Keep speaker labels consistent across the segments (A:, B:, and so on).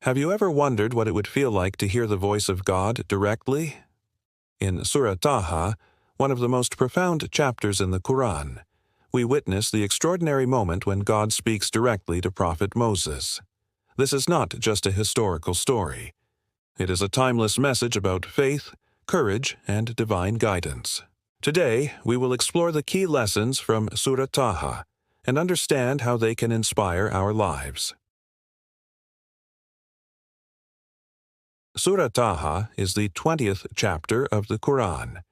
A: Have you ever wondered what it would feel like to hear the voice of God directly? In Surah Taha, one of the most profound chapters in the Quran, we witness the extraordinary moment when God speaks directly to Prophet Moses. This is not just a historical story. It is a timeless message about faith, courage, and divine guidance. Today, we will explore the key lessons from Surah Taha and understand how they can inspire our lives. Surah Taha is the 20th chapter of the Quran.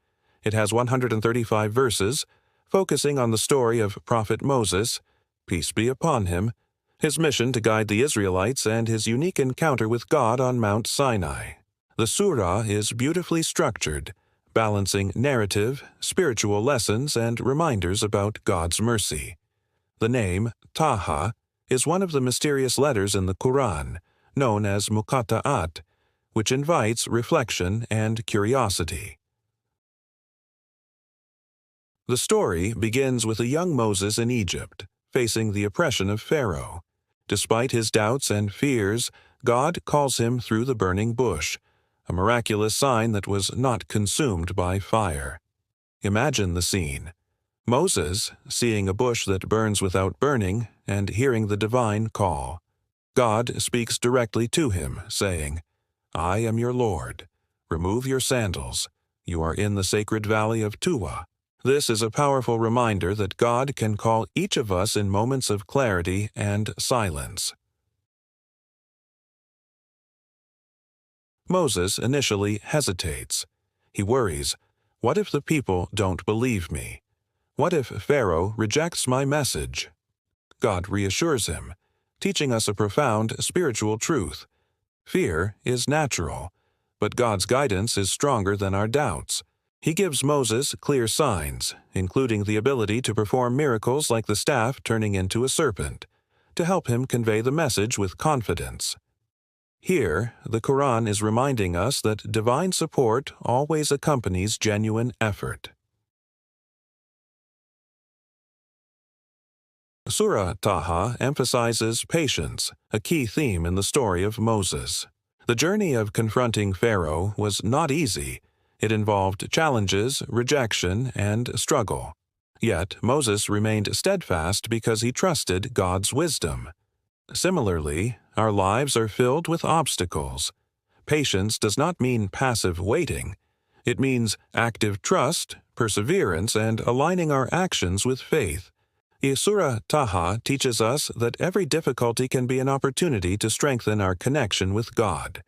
A: It has 135 verses, focusing on the story of Prophet Moses, peace be upon him, his mission to guide the Israelites, and his unique encounter with God on Mount Sinai. The surah is beautifully structured, balancing narrative, spiritual lessons, and reminders about God's mercy. The name, Taha, is one of the mysterious letters in the Quran, known as Muqatta'at, which invites reflection and curiosity. The story begins with a young Moses in Egypt, facing the oppression of Pharaoh. Despite his doubts and fears, God calls him through the burning bush, a miraculous sign that was not consumed by fire. Imagine the scene. Moses, seeing a bush that burns without burning, and hearing the divine call. God speaks directly to him, saying, "I am your Lord. Remove your sandals. You are in the sacred valley of Tuwa." This is a powerful reminder that God can call each of us in moments of clarity and silence. Moses initially hesitates. He worries, "What if the people don't believe me? What if Pharaoh rejects my message?" God reassures him, teaching us a profound spiritual truth. Fear is natural, but God's guidance is stronger than our doubts. He gives Moses clear signs, including the ability to perform miracles like the staff turning into a serpent, to help him convey the message with confidence. Here, the Quran is reminding us that divine support always accompanies genuine effort. Surah Taha emphasizes patience, a key theme in the story of Moses. The journey of confronting Pharaoh was not easy. It involved challenges, rejection, and struggle. Yet Moses remained steadfast because he trusted God's wisdom. Similarly, our lives are filled with obstacles. Patience does not mean passive waiting. It means active trust, perseverance, and aligning our actions with faith. Surah Taha teaches us that every difficulty can be an opportunity to strengthen our connection with God.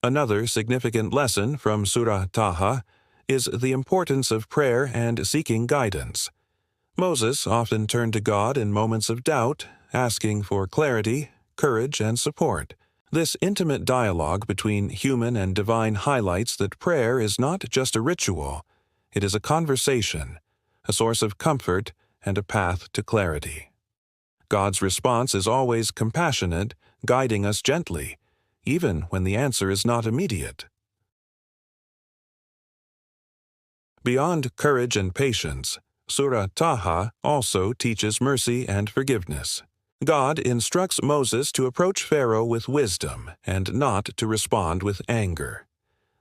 A: Another significant lesson from Surah Taha is the importance of prayer and seeking guidance. Moses often turned to God in moments of doubt, asking for clarity, courage, and support. This intimate dialogue between human and divine highlights that prayer is not just a ritual. It is a conversation, a source of comfort, and a path to clarity. God's response is always compassionate, guiding us gently, even when the answer is not immediate. Beyond courage and patience, Surah Taha also teaches mercy and forgiveness. God instructs Moses to approach Pharaoh with wisdom and not to respond with anger.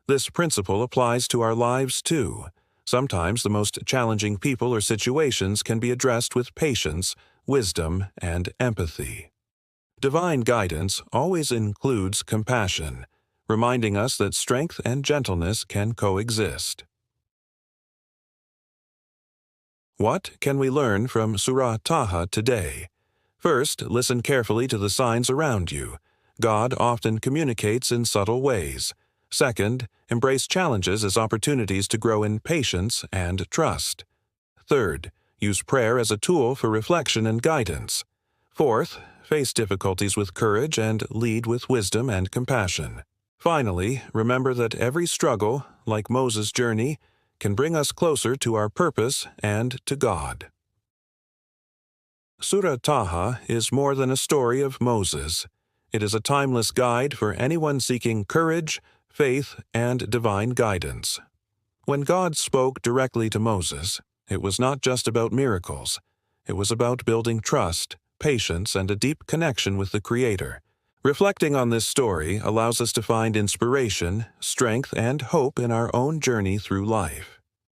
A: This principle applies to our lives too. Sometimes the most challenging people or situations can be addressed with patience, wisdom, and empathy. Divine guidance always includes compassion, reminding us that strength and gentleness can coexist. What can we learn from Surah Taha today? First, listen carefully to the signs around you. God often communicates in subtle ways. Second, embrace challenges as opportunities to grow in patience and trust. Third, use prayer as a tool for reflection and guidance. Fourth, face difficulties with courage and lead with wisdom and compassion. Finally, remember that every struggle, like Moses' journey, can bring us closer to our purpose and to God. Surah Taha is more than a story of Moses. It is a timeless guide for anyone seeking courage, faith, and divine guidance. When God spoke directly to Moses, it was not just about miracles. It was about building trust, patience and a deep connection with the Creator. Reflecting on this story allows us to find inspiration, strength, and hope in our own journey through life.